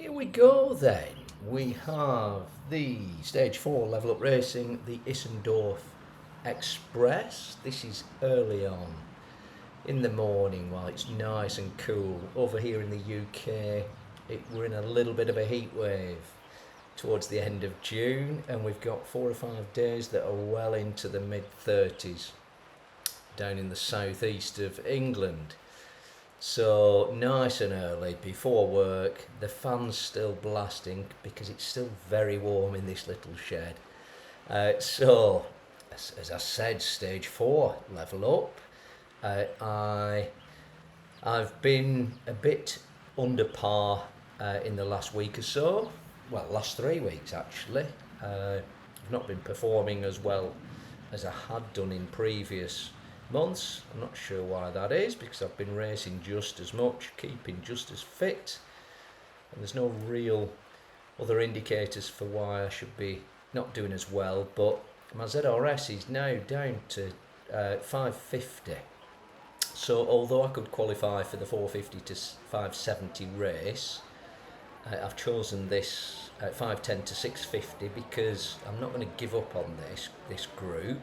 Here we go then. We have the Stage 4 Level Up Racing, the ISSENDORF Express. This is early on in the morning while it's nice and cool. Over here in the UK, we're in a little bit of a heat wave towards the end of June, and we've got 4 or 5 days that are well into the mid-30s down in the southeast of England. So nice and early before work, the fan's still blasting because it's still very warm in this little shed. So as I said, Stage 4 Level Up. I've been a bit under par in the last week or so. Well, last 3 weeks actually. I've not been performing as well as I had done in previous months. I'm not sure why that is, because I've been racing just as much, keeping just as fit, and there's no real other indicators for why I should be not doing as well. But my ZRS is now down to 550, so although I could qualify for the 450 to 570 race, I've chosen this 510 to 650 because I'm not going to give up on this group,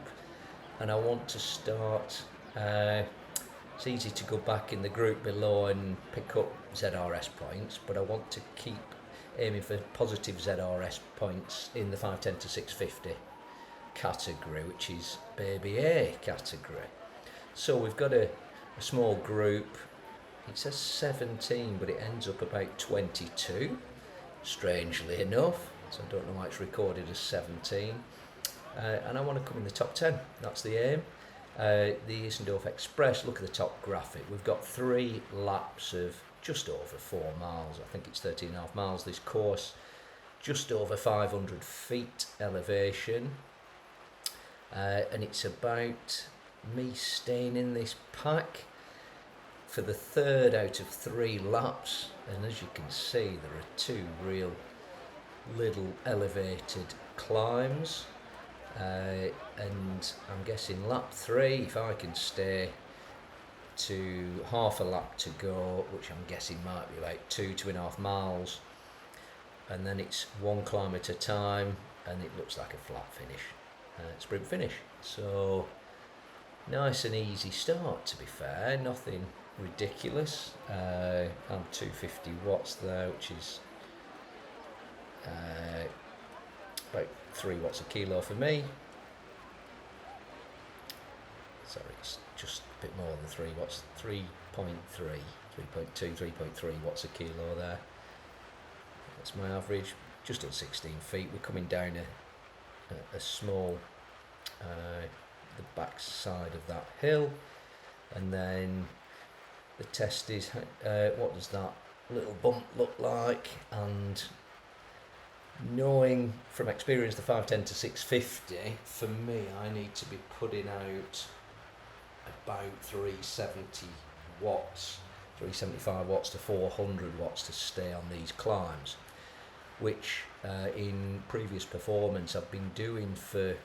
and I want to start. It's easy to go back in the group below and pick up ZRS points, but I want to keep aiming for positive ZRS points in the 510 to 650 category, which is baby A category. So we've got a small group. It says 17, but it ends up about 22, strangely enough. So I don't know why it's recorded as 17. And I want to come in the top 10. That's the aim. The ISSENDORF Express, look at the top graphic. We've got 3 laps of just over 4 miles. I think it's 13.5 miles this course. Just over 500 feet elevation. And it's about me staying in this pack for the 3rd out of 3 laps. And as you can see, there are 2 real little elevated climbs. And I'm guessing lap 3, if I can stay to half a lap to go, which I'm guessing might be about 2.5 miles, and then it's 1 climb at a time, and it looks like a flat finish, sprint finish. So nice and easy start, to be fair, nothing ridiculous. I'm 250 watts there, which is about 3 watts a kilo for me. Sorry, it's just a bit more than 3 watts, 3.2, 3.3 watts a kilo there. That's my average, just on 16 feet. We're coming down a small, the back side of that hill, and then the test is, what does that little bump look like? And knowing from experience the 510 to 650, for me, I need to be putting out about 370 watts, 375 watts to 400 watts to stay on these climbs, which in previous performance I've been doing for,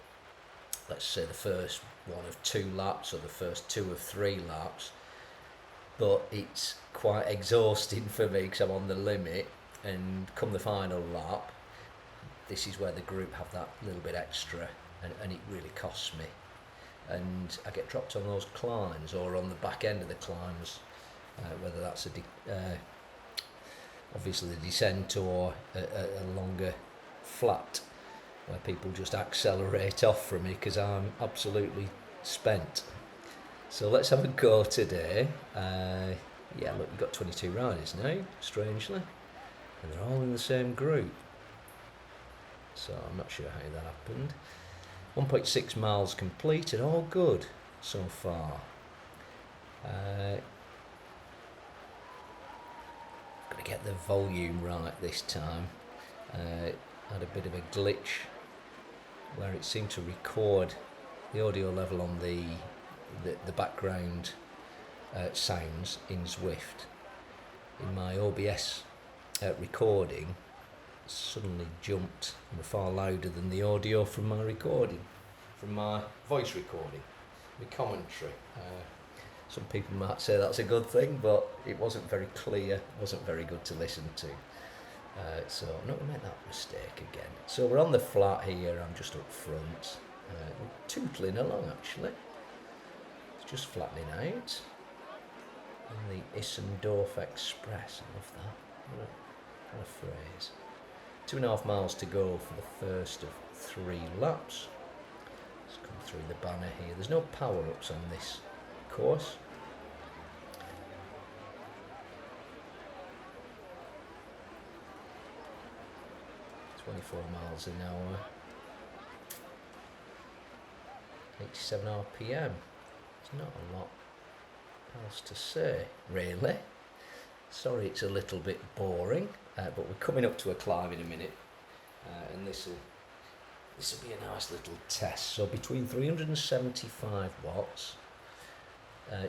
let's say, the first 1 of 2 laps or the first 2 of 3 laps, but it's quite exhausting for me because I'm on the limit, and come the final lap, this is where the group have that little bit extra, and it really costs me. And I get dropped on those climbs or on the back end of the climbs, whether that's obviously the descent or a longer flat, where people just accelerate off from me because I'm absolutely spent. So let's have a go today. Yeah, look, you've got 22 riders now, strangely, and they're all in the same group. So I'm not sure how that happened. 1.6 miles completed, all good so far. Got to get the volume right this time. Had a bit of a glitch where it seemed to record the audio level on the background sounds in Zwift. In my OBS recording, suddenly jumped and were far louder than the audio from my recording, from my voice recording, my commentary. Some people might say that's a good thing, but it wasn't very clear, wasn't very good to listen to. So I'm not going to make that mistake again. So we're on the flat here, I'm just up front. We're tootling along actually. It's just flattening out. And the ISSENDORF EXPRESS, I love that. What a phrase. 2.5 miles to go for the first of 3 laps. Let's come through the banner here. There's no power-ups on this course. .24 miles an hour. 87 RPM. It's not a lot else to say, really. Sorry it's a little bit boring, but we're coming up to a climb in a minute, and this will be a nice little test. So between 375 watts,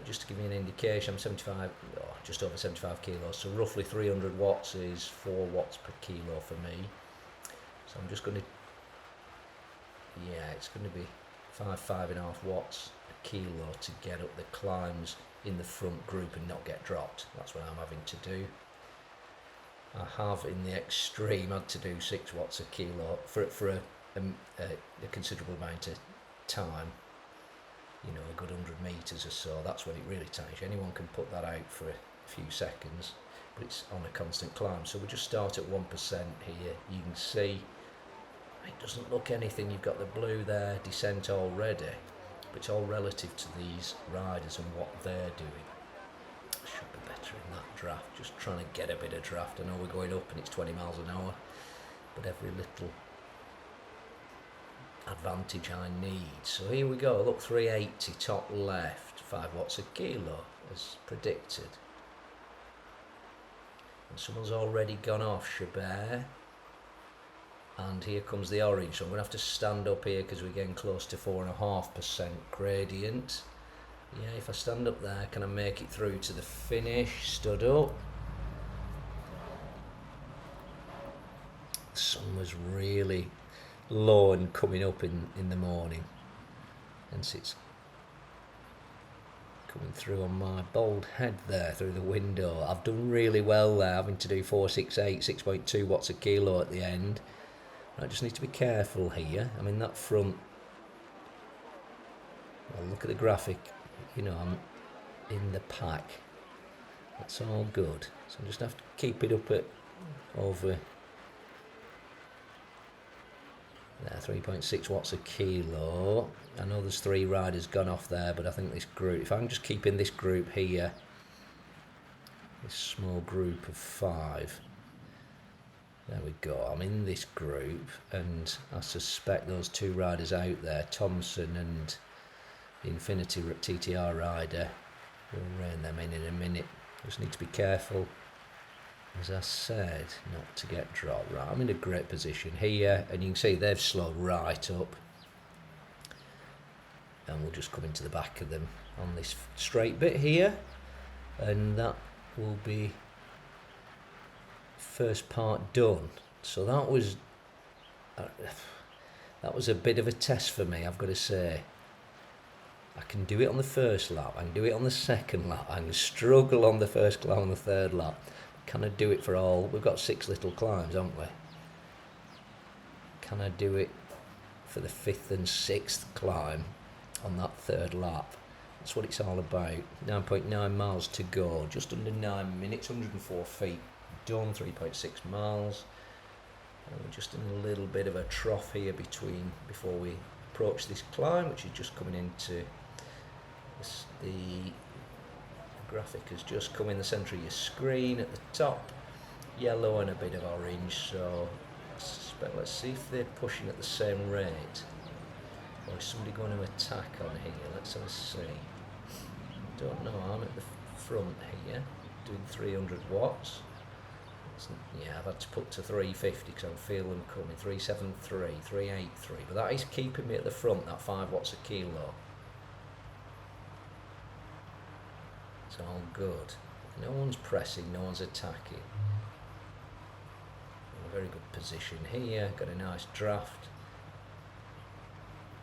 just to give you an indication, I'm just over 75 kilos, so roughly 300 watts is 4 watts per kilo for me. So I'm just going to, it's going to be 5.5 watts a kilo to get up the climbs in the front group and not get dropped. That's what I'm having to do. I have in the extreme had to do 6 watts a kilo for a considerable amount of time, you know, a good 100 metres or so. That's when it really tires you. Anyone can put that out for a few seconds, but it's on a constant climb. So we just start at 1% here. You can see it doesn't look anything. You've got the blue there, descent already, but it's all relative to these riders and what they're doing. Should be better in that draft, just trying to get a bit of draft. I know we're going up and it's 20 miles an hour, but every little advantage I need. So here we go, look, 380 top left, 5 watts a kilo as predicted. And someone's already gone off, Chabert. And here comes the orange, so I'm going to have to stand up here because we're getting close to 4.5% gradient. Yeah, if I stand up there, can I make it through to the finish? Stood up. The sun was really low and coming up in the morning, hence it's coming through on my bald head there through the window. I've done really well there, having to do 468, 6.2 watts a kilo at the end. I just need to be careful here. I'm in that front. Well, look at the graphic. You know, I'm in the pack. That's all good. So I just have to keep it up at over there, 3.6 watts a kilo. I know there's 3 riders gone off there, but I think this group, if I'm just keeping this group here, this small group of 5, there we go, I'm in this group, and I suspect those 2 riders out there, Thompson and the Infinity TTR rider, we'll rein them in a minute. Just need to be careful, as I said, not to get dropped. Right, I'm in a great position here, and you can see they've slowed right up, and we'll just come into the back of them on this straight bit here, and that will be first part done. So that was a bit of a test for me, I've got to say. I can do it on the first lap, I can do it on the second lap, I can struggle on the first lap and the third lap. Can I do it for all? We've got 6 little climbs, haven't we? Can I do it for the 5th and 6th climb on that 3rd lap? That's what it's all about. 9.9 miles to go, just under 9 minutes, 104 feet done, 3.6 miles. And we're just in a little bit of a trough here before we approach this climb, which is just coming into this, the graphic has just come in the centre of your screen at the top, yellow and a bit of orange. So let's see if they're pushing at the same rate, or is somebody going to attack on here? Let's have a see. Don't know, I'm at the front here doing 300 watts. Yeah, I've had to put to 350 because I feel them coming. 373, 383, but that is keeping me at the front, that 5 watts a kilo. It's all good. No one's pressing, no one's attacking. In a very good position here, got a nice draft.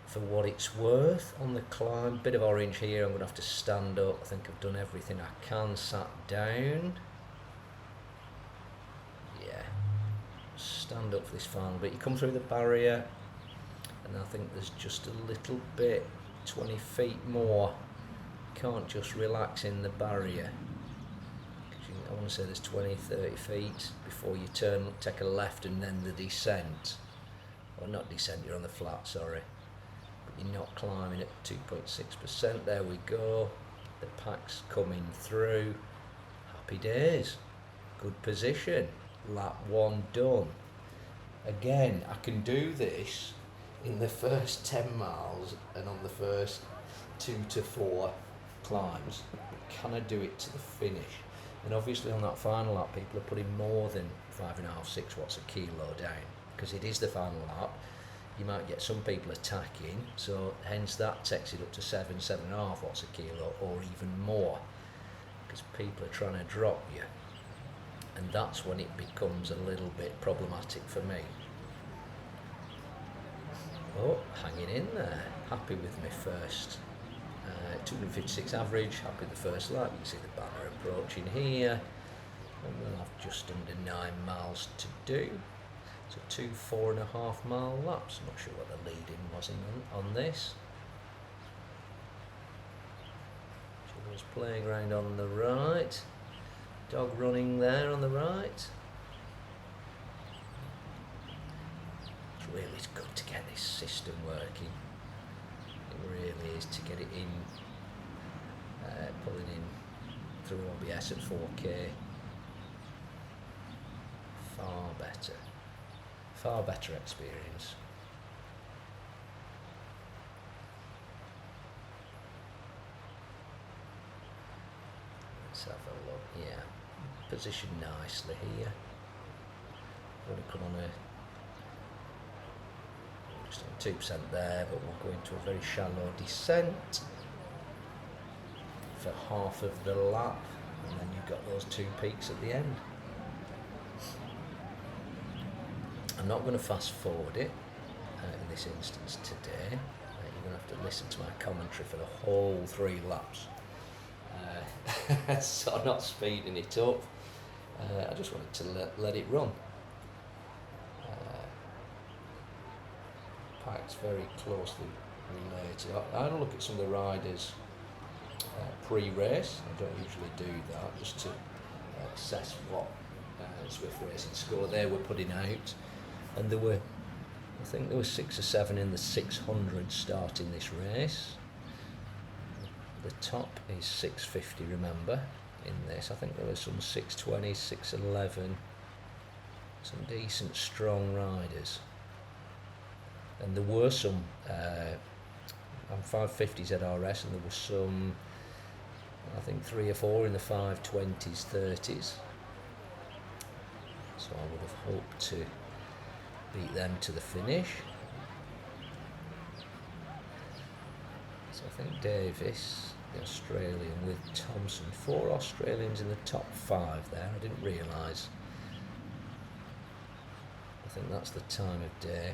For what it's worth on the climb, bit of orange here, I'm going to have to stand up. I think I've done everything I can, sat down. stand up for this final bit. You come through the barrier, and I think there's just a little bit, 20 feet more. Can't just relax in the barrier. I want to say there's 20, 30 feet before you turn, take a left, and then the descent. Or not descent, you're on the flat, sorry. But you're not climbing at 2.6%. There we go. The pack's coming through. Happy days. Good position. Lap 1 done. Again, I can do this in the first 10 miles and on the first 2 to 4 climbs. Can I do it to the finish? And obviously on that final lap, people are putting more than 5.5, 6 watts a kilo down, because it is the final lap. You might get some people attacking, so hence that takes it up to 7, 7.5 watts a kilo, or even more, because people are trying to drop you. And that's when it becomes a little bit problematic for me. Oh, hanging in there. Happy with my first 256 average, happy the first lap. You can see the banner approaching here, and we'll have just under 9 miles to do. So 2 4.5 mile laps. Not sure what the lead-in was on this. Children's playground on the right, dog running there on the right. It's really good to get this system working. It really is, to get it in, pulling in through OBS at 4K. Far better experience. Let's have a look. Yeah, positioned nicely here. Going to come on just on 2% there, but we'll go into a very shallow descent for half of the lap, and then you've got those 2 peaks at the end. I'm not going to fast forward it in this instance today. You're going to have to listen to my commentary for the whole 3 laps. So I'm not speeding it up. I just wanted to let it run. Pack's very closely related. I had a look at some of the riders pre-race. I don't usually do that, just to assess what Zwift Racing score they were putting out. And I think there were 6 or 7 in the 600 starting this race. The top is 650, remember, in this. I think there were some 620, 611, some decent strong riders. And there were some on 550s at RS, and there were some, I think 3 or 4 in the 520s, 30s. So I would have hoped to beat them to the finish. So I think Davis, the Australian, with Thompson, 4 Australians in the top 5 there. I didn't realise. I think that's the time of day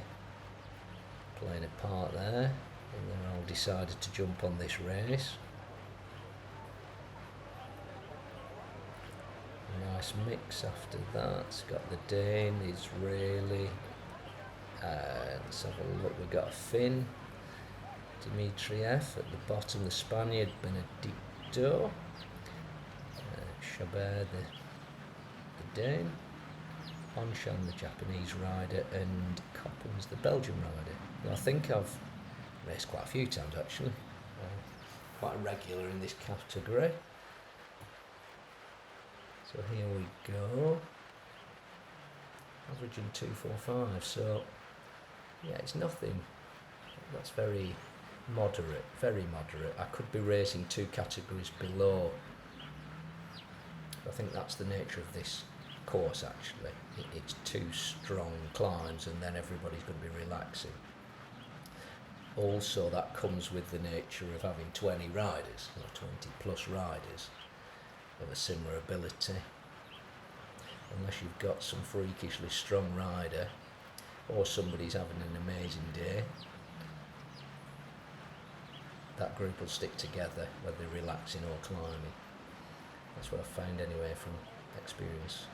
playing a part there, and they're all decided to jump on this race. Nice mix after that. It's got the Dane, the Israeli. Let's have a look. We've got a Finn, Dimitriev at the bottom, the Spaniard Benedicto, Chabert the Dane, Onshan the Japanese rider, and Coppens the Belgian rider. Now, I think I've raced quite a few times actually, quite regular in this category. So here we go, averaging 245, so yeah, it's nothing. That's very moderate, very moderate. I could be racing 2 categories below. I think that's the nature of this course actually. It's 2 strong climbs and then everybody's going to be relaxing. Also, that comes with the nature of having 20 riders, or 20 plus riders of a similar ability. Unless you've got some freakishly strong rider, or somebody's having an amazing day, that group will stick together whether they're relaxing or climbing. That's what I've found anyway from experience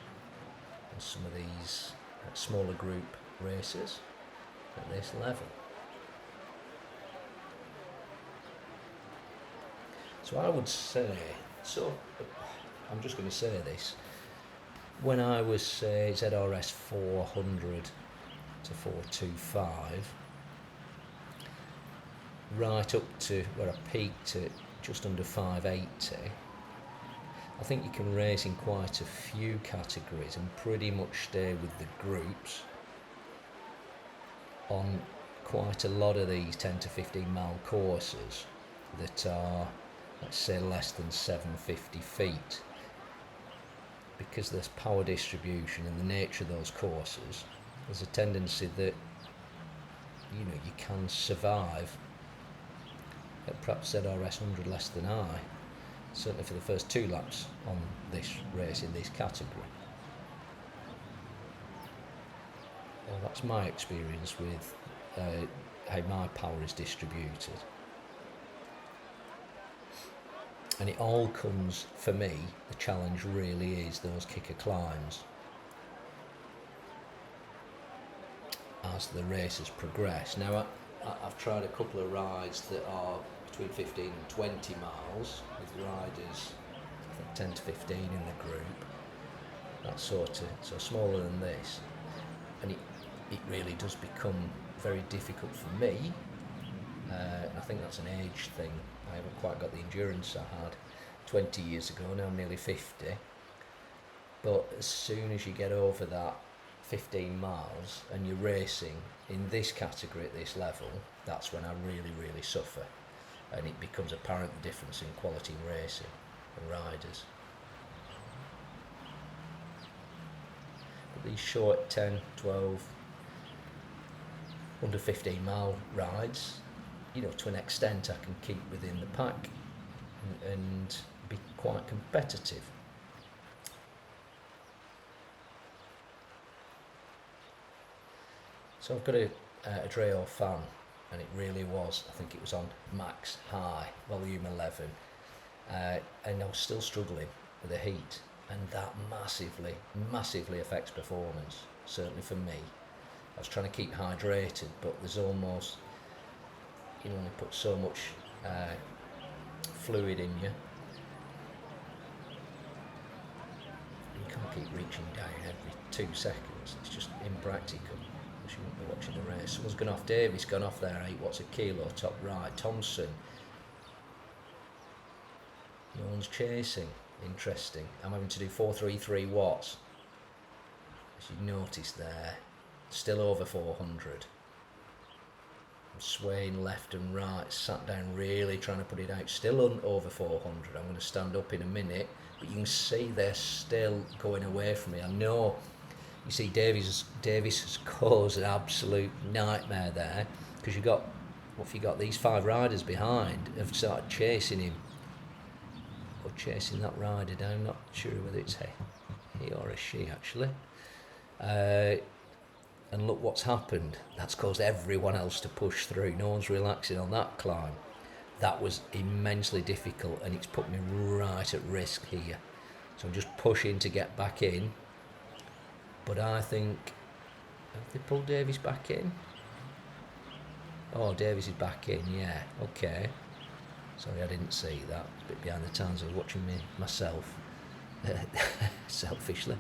in some of these smaller group races at this level. So I would say, I'm just going to say this, when I was ZRS 400 to 425, right up to where I peaked at just under 580, I think you can race in quite a few categories and pretty much stay with the groups on quite a lot of these 10 to 15 mile courses that are, let's say, less than 750 feet. Because there's power distribution and the nature of those courses, there's a tendency that, you know, you can survive at perhaps ZRS 100 less than I, certainly for the first 2 laps on this race in this category. Well, that's my experience with how my power is distributed. And it all comes, for me, the challenge really is those kicker climbs. As the races progress. Now, I've tried a couple of rides that are between 15 and 20 miles with riders, I think 10 to 15 in the group. That sort of, so smaller than this. And it really does become very difficult for me. I think that's an age thing. I haven't quite got the endurance I had 20 years ago, now I'm nearly 50. But as soon as you get over that 15 miles and you're racing in this category at this level, that's when I really, really suffer. And it becomes apparent the difference in quality in racing and riders. But these short 10, 12, under 15 mile rides, you know, to an extent I can keep within the pack and be quite competitive. So I've got a Dreo fan, and it really was, I think it was on max high, volume 11, and I was still struggling with the heat, and that massively affects performance, certainly for me. I was trying to keep hydrated, but there's almost, you only put so much fluid in you. You can't keep reaching down every 2 seconds. It's just impractical. You shouldn't be watching the race. Someone's gone off. Davies gone off there. 8 watts a kilo, top right. Thompson. No one's chasing. Interesting. I'm having to do 433 watts. As you notice there, still over 400. Swaying left and right, sat down really trying to put it out, still over 400. I'm going to stand up in a minute, but you can see they're still going away from me. I know, you see Davies has caused an absolute nightmare there, because you got, what have you got, these 5 riders behind have started chasing him, or chasing that rider down. I'm not sure whether it's he or a she actually. And look what's happened. That's caused everyone else to push through. No one's relaxing on that climb. That was immensely difficult, and it's put me right at risk here. So I'm just pushing to get back in. But I think, have they pulled Davies back in? Oh, Davies is back in, yeah, okay. Sorry, I didn't see that. It's a bit behind the times. I was watching myself, selfishly.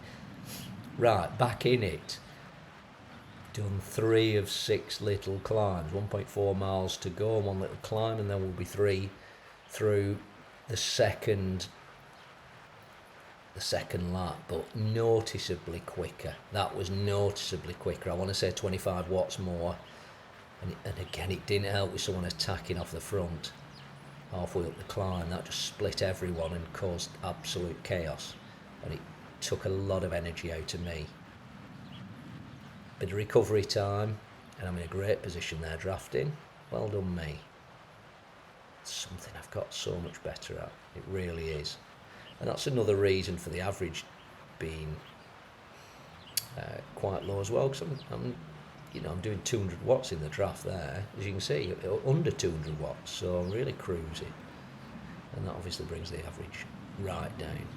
Right, back in it. Done 3 of 6 little climbs, 1.4 miles to go, 1 little climb, and then we'll be 3 through the second lap, but noticeably quicker. That was noticeably quicker. I want to say 25 watts more, and again, it didn't help with someone attacking off the front halfway up the climb. That just split everyone and caused absolute chaos, and it took a lot of energy out of me. Bit of recovery time, and I'm in a great position there drafting. Well done me. It's something I've got so much better at. It really is. And that's another reason for the average being quite low as well, because I'm doing 200 watts in the draft there, as you can see, under 200 watts, so I'm really cruising. And that obviously brings the average right down.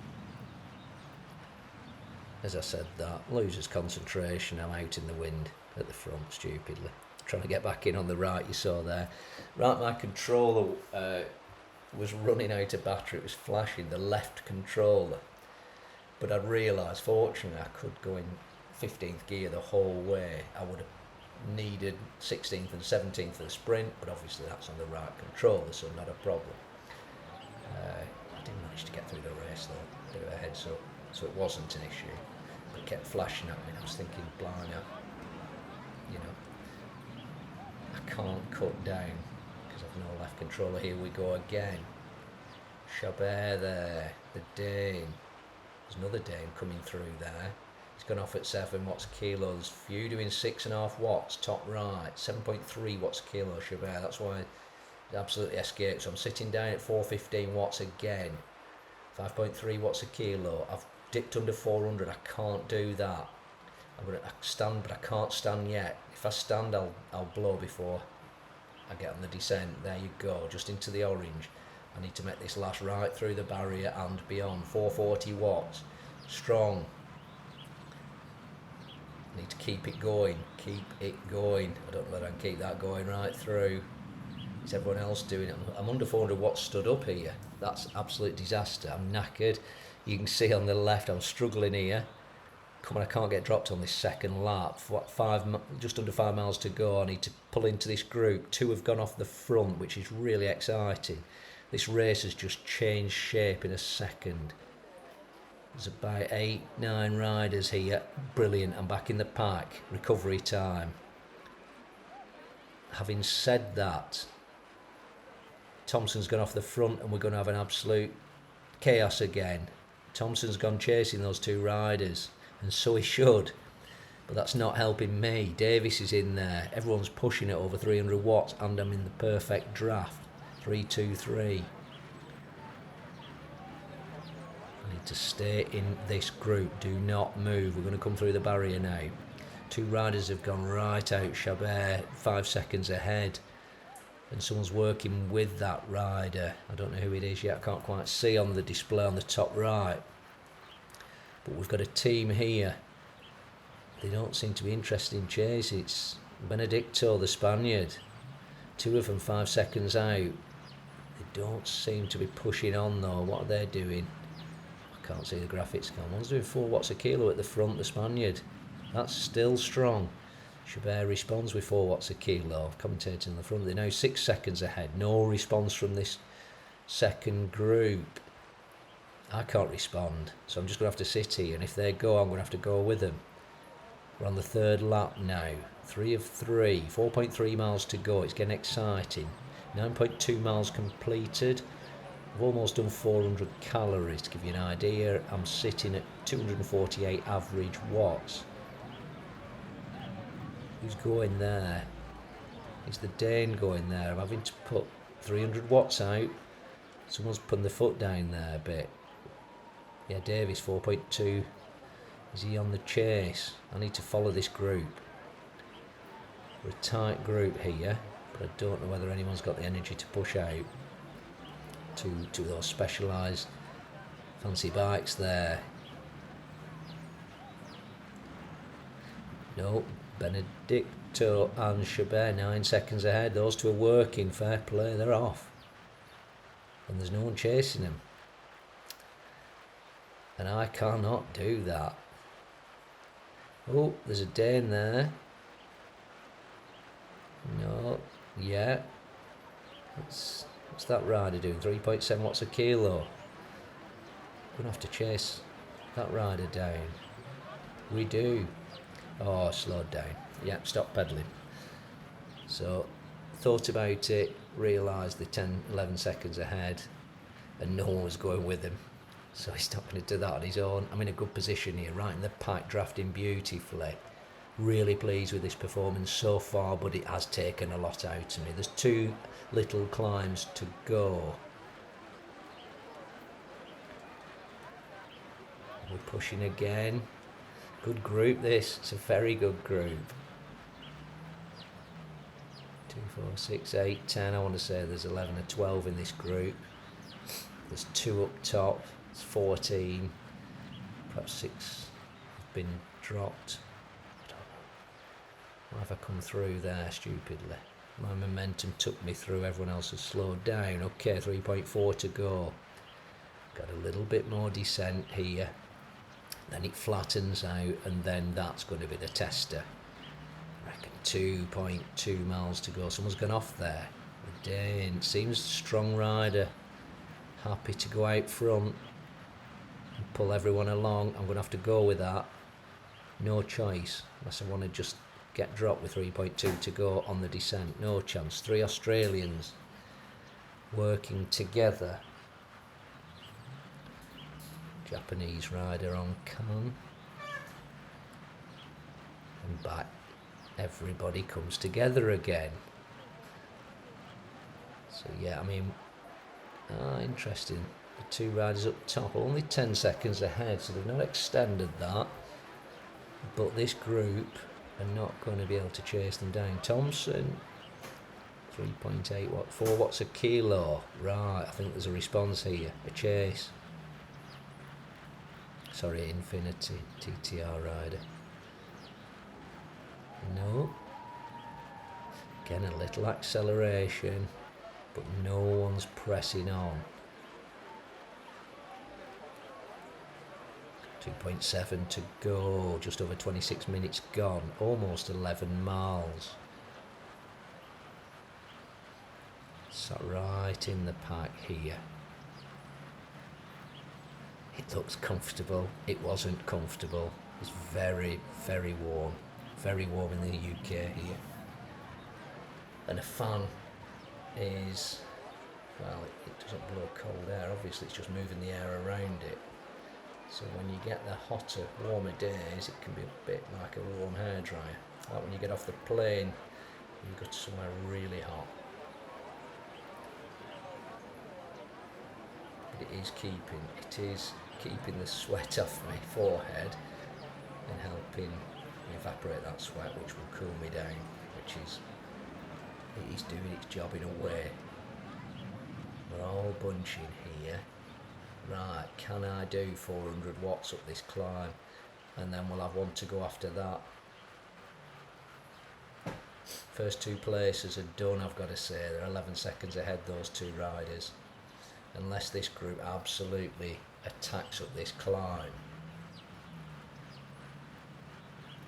as I said that, loses concentration, I'm out in the wind at the front stupidly. Trying to get back in on the right, you saw there. Right, my controller was running out of battery, it was flashing, the left controller. But I realised, fortunately, I could go in 15th gear the whole way. I would have needed 16th and 17th for the sprint, but obviously that's on the right controller, so not a problem. I didn't manage to get through the race though, bit of a heads up, so it wasn't an issue. But it kept flashing at me, and I was thinking, blimey, you know, I can't cut down because I've no left controller. Here we go again. Chabert there, the Dane. There's another Dane coming through there. He's gone off at 7 watts a kilo. There's few doing 6.5 watts, top right. 7.3 watts a kilo, Chabert. That's why it absolutely escaped. So I'm sitting down at 415 watts again. 5.3 watts a kilo. I've dipped under 400. I can't do that. I'm going to stand, but I can't stand yet. If I stand, I'll blow before I get on the descent. There you go, just into the orange. I need to make this last right through the barrier and beyond. 440 watts, strong. I need to keep it going, keep it going. I don't know whether I can keep that going right through. Is everyone else doing it? I'm under 400 watts stood up here. That's absolute disaster. I'm knackered. You can see on the left I'm struggling here. Come on, I can't get dropped on this second lap. Just under 5 miles to go. I need to pull into this group. 2 have gone off the front, which is really exciting. This race has just changed shape in a second. There's about 8-9 riders here. Brilliant. I'm back in the pack. Recovery time. Having said that, Thompson's gone off the front and we're going to have an absolute chaos again. Thompson's gone chasing those 2 riders, and so he should. But that's not helping me. Davis is in there. Everyone's pushing it over 300 watts and I'm in the perfect draft. 3-2-3. I need to stay in this group. Do not move. We're going to come through the barrier now. 2 riders have gone right out. Chabert 5 seconds ahead. And someone's working with that rider. I don't know who it is yet. I can't quite see on the display on the top right. But we've got a team here. They don't seem to be interested in chase. It's Benedicto, the Spaniard. 2 of them 5 seconds out. They don't seem to be pushing on though. What are they doing? I can't see the graphics. One's doing 4 watts a kilo at the front, the Spaniard. That's still strong. Chabert responds with 4 watts a kilo. Commentating in the front. They're now 6 seconds ahead. No response from this second group. I can't respond. So I'm just going to have to sit here. And if they go, I'm going to have to go with them. We're on the 3rd lap now. 3 of 3. 4.3 miles to go. It's getting exciting. 9.2 miles completed. I've almost done 400 calories to give you an idea. I'm sitting at 248 average watts. Who's going there? Is the Dane going there? I'm having to put 300 watts out. Someone's putting the foot down there a bit. Yeah, Davis 4.2. Is he on the chase? I need to follow this group. We're a tight group here, but I don't know whether anyone's got the energy to push out to those specialised fancy bikes there. No, Benedicto and Chabert 9 seconds ahead. Those 2 are working. Fair play, they're off. And there's no one chasing them. And I cannot do that. Oh, there's a Dane there. No, yeah. What's that rider doing? 3.7 watts a kilo. We're going to have to chase that rider down. We do. Oh, slowed down. Yep, stop pedalling. So, thought about it, realised they're 10, 11 seconds ahead, and no one was going with him. So he's not going to do that on his own. I'm in a good position here, right in the pack, drafting beautifully. Really pleased with this performance so far, but it has taken a lot out of me. There's 2 little climbs to go. We're pushing again. Good group this. It's a very good group. 2, 4, 6, 8, 10. I want to say there's 11 or 12 in this group. There's 2 up top. It's 14. Perhaps 6. been dropped. I don't know. Why have I come through there stupidly? My momentum took me through, everyone else has slowed down. Okay, 3.4 to go. Got a little bit more descent here. Then it flattens out, and then that's going to be the tester. I reckon 2.2 miles to go. Someone's gone off there. Dane seems a strong rider. Happy to go out front and pull everyone along. I'm going to have to go with that. No choice, unless I want to just get dropped with 3.2 to go on the descent. No chance. 3 Australians working together. Japanese rider on Can. And back. Everybody comes together again. So yeah, I mean, interesting. The 2 riders up top, only 10 seconds ahead, so they've not extended that. But this group are not going to be able to chase them down. Thompson, 3.8 watt, 4 watts a kilo. Right, I think there's a response here, a chase. Sorry, Infinity, TTR rider. No. Again, a little acceleration, but no one's pressing on. 2.7 to go, just over 26 minutes gone, almost 11 miles. Sat right in the pack here. It looks comfortable. It wasn't comfortable. It's very, very warm. Very warm in the UK here. And a fan is, well, it doesn't blow cold air. Obviously, it's just moving the air around it. So when you get the hotter, warmer days, it can be a bit like a warm hairdryer. Like when you get off the plane, you go to somewhere really hot. But it is keeping the sweat off my forehead and helping evaporate that sweat, which will cool me down, it is doing its job in a way. We're all bunching here. Right, can I do 400 watts up this climb? And then we'll have one to go after that. First 2 places are done, I've got to say. They're 11 seconds ahead, those 2 riders. Unless this group absolutely attacks up this climb,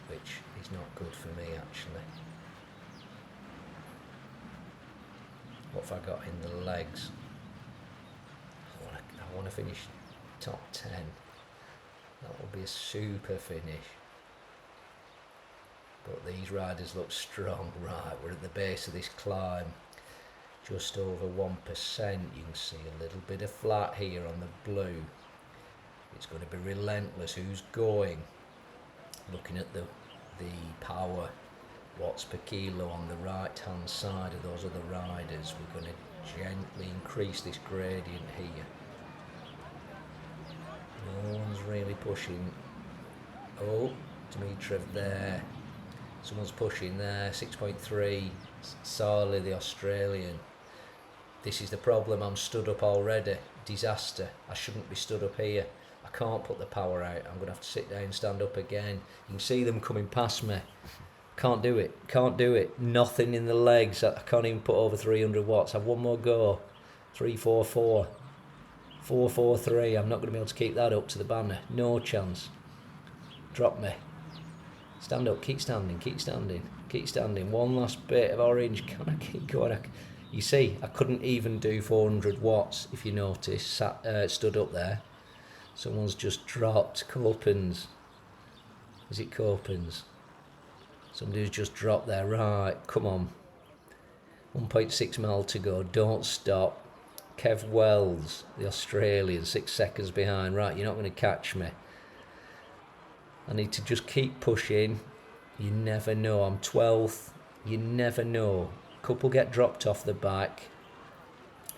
which is not good for me actually. What have I got in the legs? I want to finish top 10. That would be a super finish. But these riders look strong. Right, we're at the base of this climb. Just over 1%. You can see a little bit of flat here on the blue. It's going to be relentless. Who's going? Looking at the power watts per kilo on the right hand side of those other riders. We're going to gently increase this gradient here. No one's really pushing. Oh, Dmitriev there. Someone's pushing there. 6.3. Sarli, the Australian. This is the problem. I'm stood up already. Disaster. I shouldn't be stood up here. I can't put the power out. I'm going to have to sit down and stand up again. You can see them coming past me. Can't do it. Can't do it. Nothing in the legs. I can't even put over 300 watts. Have one more go. 344. 443. I'm not going to be able to keep that up to the banner. No chance. Drop me. Stand up. Keep standing. Keep standing. Keep standing. One last bit of orange. Can I keep going? You see, I couldn't even do 400 watts, if you notice. Stood up there. Someone's just dropped. Copins. Is it Copins? Somebody's just dropped there. Right, come on. 1.6 mile to go. Don't stop. Kev Wells, the Australian, 6 seconds behind. Right, you're not going to catch me. I need to just keep pushing. You never know. I'm 12th. You never know. Couple get dropped off the back.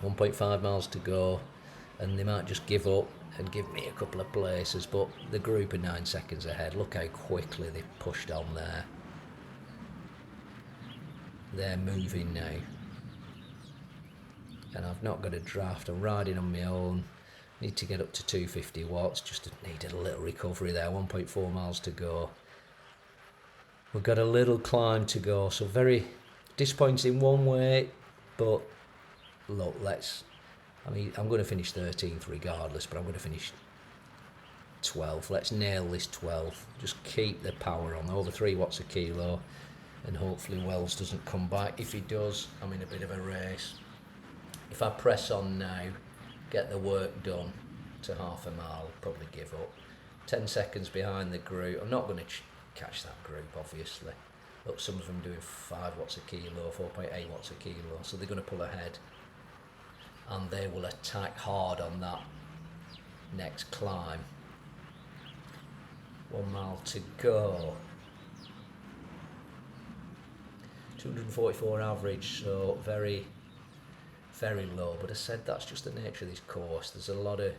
1.5 miles to go. And they might just give up and give me a couple of places. But the group are 9 seconds ahead. Look how quickly they've pushed on there. They're moving now. And I've not got a draft. I'm riding on my own. Need to get up to 250 watts, just needed a little recovery there, 1.4 miles to go. We've got a little climb to go, so very disappointing one way, but look, I'm going to finish 13th regardless, but I'm going to finish 12th. Let's nail this 12th. Just keep the power on, over 3 watts a kilo, and hopefully Wells doesn't come back. If he does, I'm in a bit of a race. If I press on now, get the work done to half a mile, probably give up. 10 seconds behind the group. I'm not going to catch that group, obviously. Look, some of them doing 5 watts a kilo, 4.8 watts a kilo, so they're going to pull ahead. And they will attack hard on that next climb. 1 mile to go. 244 average, so very, very low. But I said that's just the nature of this course. There's a lot of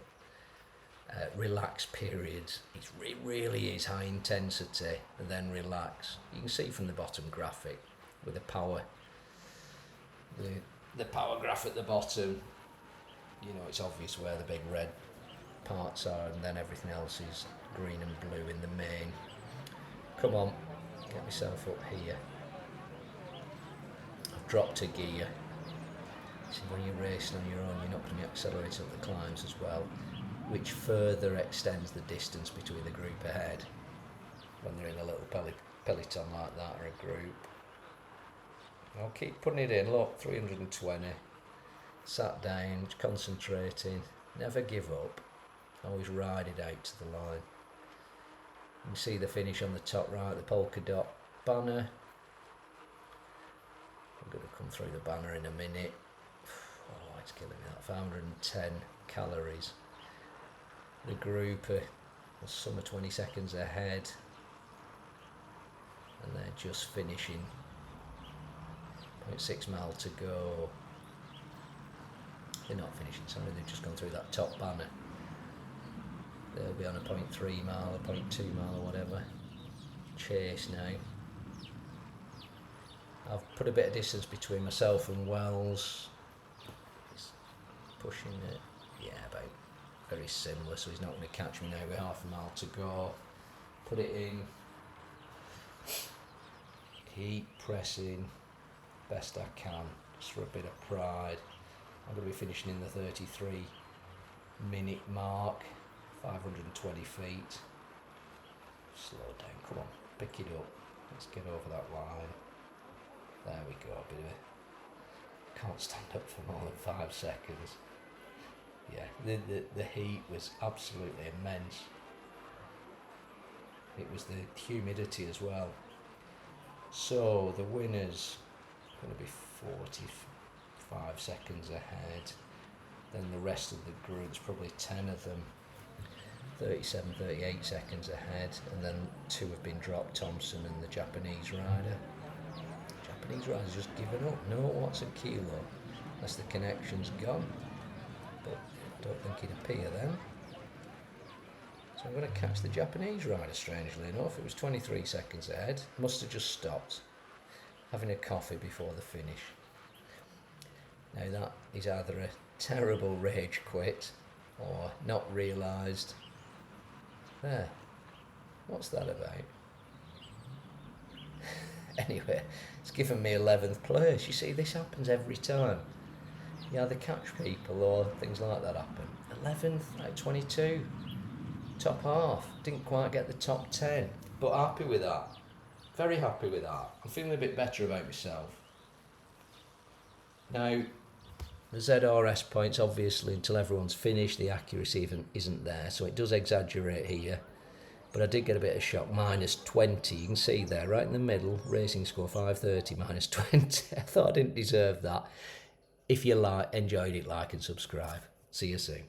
relaxed periods. It really is high intensity and then relax. You can see from the bottom graphic with the power, the power graph at the bottom. You know, it's obvious where the big red parts are, and then everything else is green and blue in the main. Come on, get myself up here. I've dropped a gear. See, when you're racing on your own, you're not going to be accelerating up the climbs as well, which further extends the distance between the group ahead when they're in a little peloton like that, or a group. I'll keep putting it in. Look, 320. Sat down, concentrating, never give up, always ride it out to the line. You can see the finish on the top right, the polka dot banner. I'm going to come through the banner in a minute. Oh, it's killing me, that 510 calories. The group are some are 20 seconds ahead, and they're just finishing. 0.6 mile to go. They're not finishing, sorry, they've just gone through that top banner. They'll be on a 0.3 mile, a 0.2 mile or whatever. Chase now. I've put a bit of distance between myself and Wells. He's pushing it, yeah, about very similar, so he's not going to catch me now with half a mile to go. Put it in. Keep pressing best I can, just for a bit of pride. I'm going to be finishing in the 33-minute mark, 520 feet. Slow down, come on, pick it up. Let's get over that line. There we go, a bit of a... Can't stand up for more than 5 seconds. Yeah, the heat was absolutely immense. It was the humidity as well. So the winner's going to be 45 seconds ahead. Then the rest of the group's probably 10 of them, 37, 38 seconds ahead. And then 2 have been dropped, Thompson and the Japanese rider. Japanese rider's just given up. No watts a kilo, unless the connection's gone. But I don't think he'd appear then. So I'm going to catch the Japanese rider, strangely enough. It was 23 seconds ahead. Must have just stopped, having a coffee before the finish. Now that is either a terrible rage quit or not realised. There. What's that about? Anyway, it's given me 11th place. You see, this happens every time. You either catch people or things like that happen. 11th out of 22. Top half. Didn't quite get the top 10. But happy with that. Very happy with that. I'm feeling a bit better about myself. Now, the ZRS points, obviously, until everyone's finished, the accuracy isn't there. So it does exaggerate here. But I did get a bit of shock, minus 20. You can see there, right in the middle, racing score 530, minus 20. I thought I didn't deserve that. If you enjoyed it, like and subscribe. See you soon.